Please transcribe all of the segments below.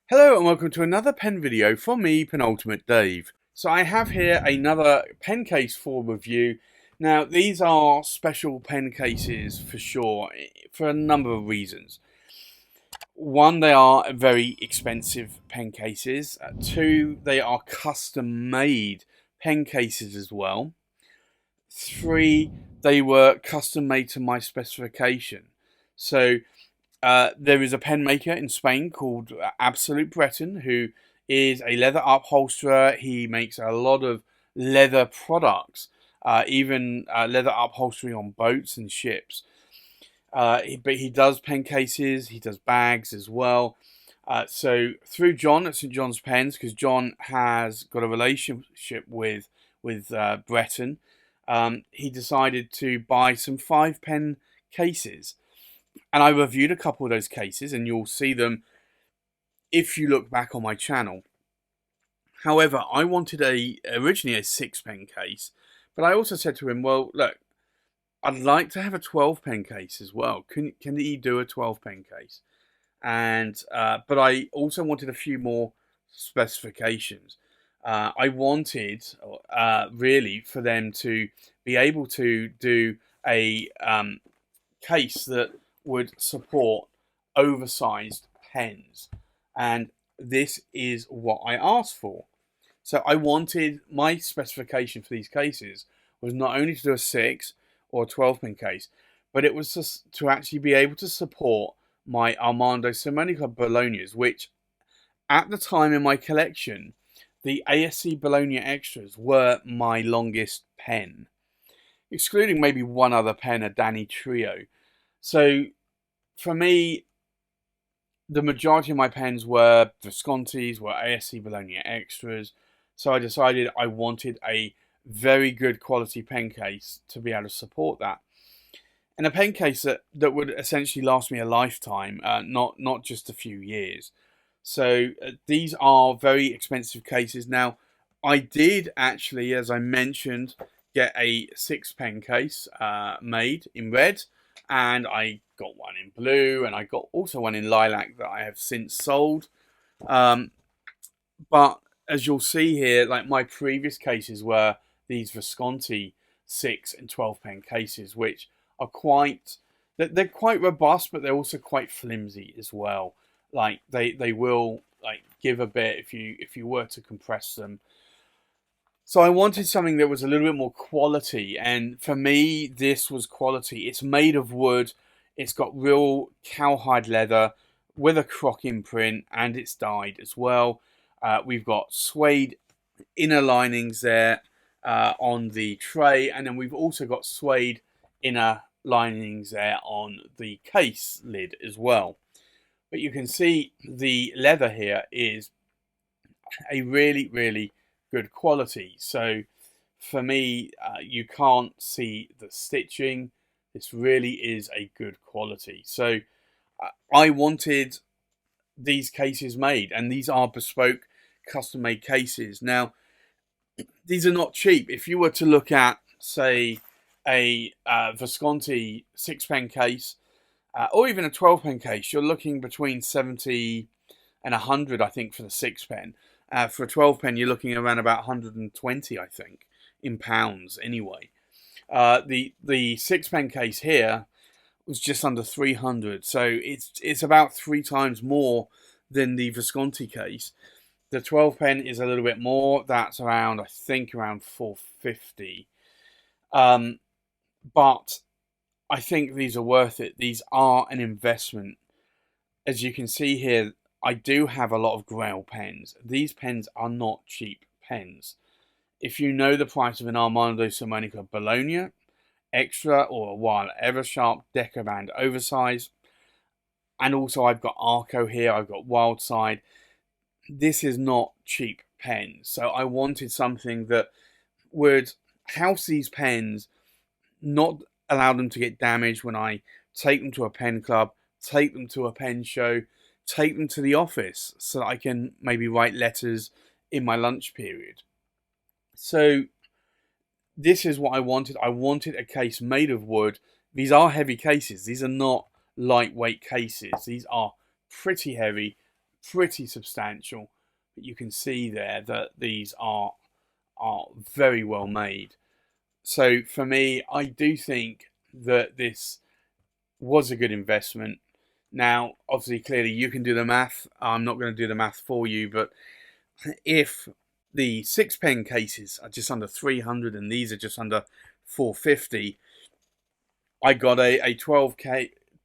Hello and welcome to another pen video from me, Penultimate Dave. So I have here another pen case for review. Now these are special pen cases for sure, for a number of reasons. One, they are very expensive pen cases. Two, they are custom made pen cases as well. Three, they were custom made to my specification. So there is a pen maker in Spain called Penultimate Breton, who is a leather upholsterer. He makes a lot of leather products, even leather upholstery on boats and ships. But he does pen cases, he does bags as well. So through John at St John's Pens, because John has got a relationship with Breton, he decided to buy some 5-pen cases. And I reviewed a couple of those cases, and you'll see them if you look back on my channel. However, I wanted originally a 6-pen case, but I also said to him, well, look, I'd like to have a 12-pen case as well. Can he do a 12-pen case? And but I also wanted a few more specifications. I wanted really for them to be able to do a case that would support oversized pens, and this is what I asked for. So I wanted, my specification for these cases was not only to do a 6 or a 12-pen case, but it was just to actually be able to support my Armando Simonica Bolognas, which at the time in my collection, the ASC Bologna Extras were my longest pen, excluding maybe one other pen, a Danny Trio. So for me, the majority of my pens were Viscontis, were ASC Bologna Extras. So I decided I wanted a very good quality pen case to be able to support that. And a pen case that would essentially last me a lifetime, not just a few years. So these are very expensive cases. Now, I did actually, as I mentioned, get a 6-pen case made in red, and I got one in blue, and I got also one in lilac that I have since sold. But as you'll see here, like my previous cases were these Visconti 6 and 12-pen cases, which are they're quite robust, but they're also quite flimsy as well. Like they will like give a bit if you were to compress them. So I wanted something that was a little bit more quality, and for me, this was quality. It's made of wood, it's got real cowhide leather with a croc imprint, and it's dyed as well. We've got suede inner linings there on the tray, and then we've also got suede inner linings there on the case lid as well. But you can see the leather here is a really, really good quality. So for me, you can't see the stitching. This really is a good quality. So I wanted these cases made, and these are bespoke, custom made cases. Now, these are not cheap. If you were to look at, say, a Visconti 6-pen case, or even a 12-pen case, you're looking between 70 and 100, I think, for the 6-pen. For a 12-pen, you're looking around about 120, I think, in pounds anyway. The 6-pen case here was just under 300, so it's about 3 times more than the Visconti case. The 12-pen is a little bit more. That's around, I think, around 450. But I think these are worth it. These are an investment. As you can see here, I do have a lot of Grail pens. These pens are not cheap pens. If you know the price of an Armando Simonica Bologna Extra or a Wild Eversharp Deco Band Oversize, and also I've got Arco here, I've got Wildside. This is not cheap pens. So I wanted something that would house these pens, not allow them to get damaged when I take them to a pen club, take them to a pen show, take them to the office so that I can maybe write letters in my lunch period. So this is what I wanted. I wanted a case made of wood. These are heavy cases. These are not lightweight cases. These are pretty heavy, pretty substantial. But you can see there that these are very well made. So for me, I do think that this was a good investment. Now, obviously, clearly you can do the math. I'm not going to do the math for you, but if the 6 pen cases are just under 300 and these are just under 450, I got a 12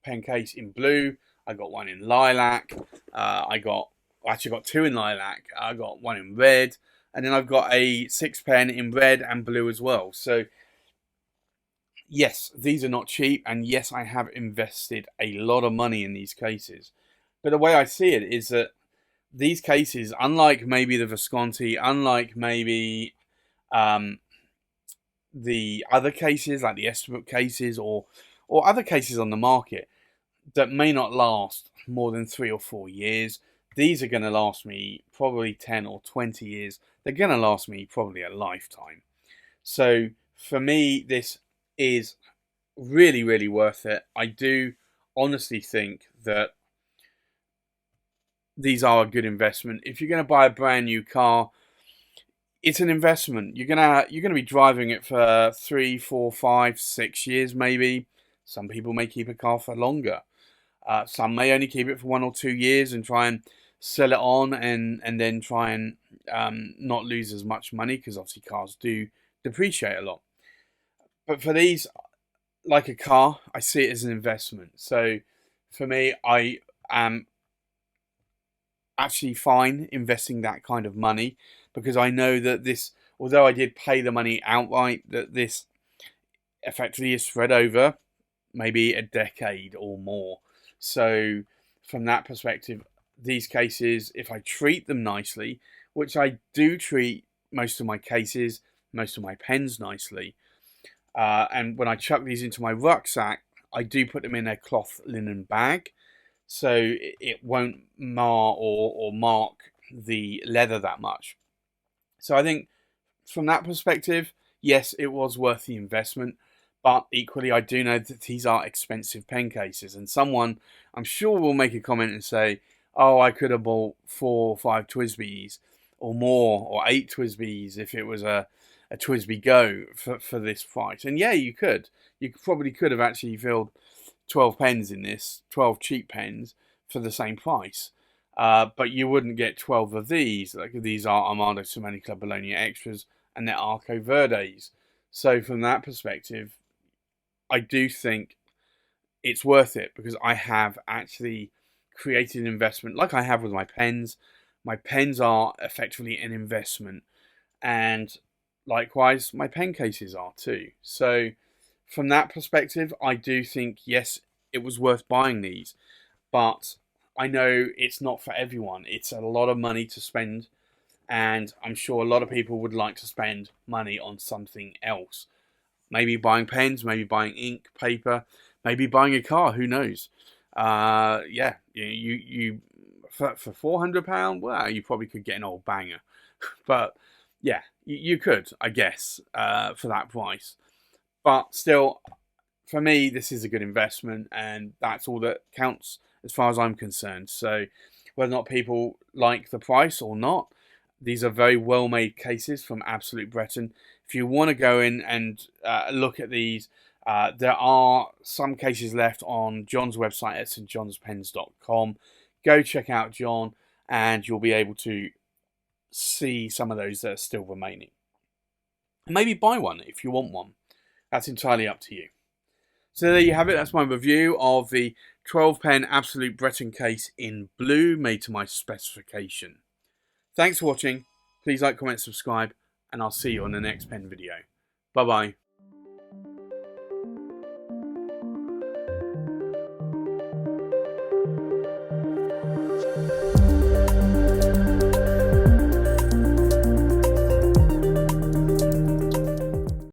pen case in blue. I got one in lilac. Actually got two in lilac. I got one in red, and then I've got a 6 pen in red and blue as well. So yes, these are not cheap, and yes, I have invested a lot of money in these cases. But the way I see it is that these cases, unlike maybe the Visconti, unlike maybe the other cases like the Estabrook cases or other cases on the market that may not last more than 3 or 4 years, these are going to last me probably 10 or 20 years. They're going to last me probably a lifetime. So for me, this is really, really worth it. I do honestly think that these are a good investment. If you're going to buy a brand new car, it's an investment. You're gonna be driving it for 3, 4, 5, 6 years maybe. Some people may keep a car for longer. Some may only keep it for 1 or 2 years and try and sell it on and then try and not lose as much money, because obviously cars do depreciate a lot. But for these, like a car, I see it as an investment. So for me, I am actually fine investing that kind of money, because I know that this, although I did pay the money outright, that this effectively is spread over maybe a decade or more. So from that perspective, these cases, if I treat them nicely, which I do treat most of my cases, most of my pens nicely, and when I chuck these into my rucksack, I do put them in a cloth linen bag, so it won't mar or mark the leather that much. So I think from that perspective, yes, it was worth the investment. But equally, I do know that these are expensive pen cases, and someone, I'm sure, will make a comment and say, "Oh, I could have bought 4 or 5 Twisbys, or more, or 8 Twisbys if it was a Twisby Go for this price." And yeah, you could. You probably could have actually filled 12 pens in this, 12 cheap pens for the same price. But you wouldn't get 12 of these. Like, these are Armando Simone Club Bologna Extras, and they're Arco Verdes. So from that perspective, I do think it's worth it, because I have actually created an investment like I have with my pens. My pens are effectively an investment, and likewise my pen cases are too. So from that perspective, I do think, yes, it was worth buying these, but I know it's not for everyone. It's a lot of money to spend, and I'm sure a lot of people would like to spend money on something else. Maybe buying pens, maybe buying ink, paper, maybe buying a car. Who knows? Yeah, you for £400, well, you probably could get an old banger. But yeah, you could, I guess, for that price. But still, for me, this is a good investment, and that's all that counts as far as I'm concerned. So whether or not people like the price or not, these are very well made cases from Absolute Breton. If you want to go in and look at these, there are some cases left on John's website at stjohnspens.com. Go check out John, and you'll be able to see some of those that are still remaining. Maybe buy one if you want one. That's entirely up to you. So there you have it. That's my review of the 12 pen Absolute Breton case in blue, made to my specification. Thanks for watching. Please like, comment, subscribe, and I'll see you on the next pen video. Bye bye.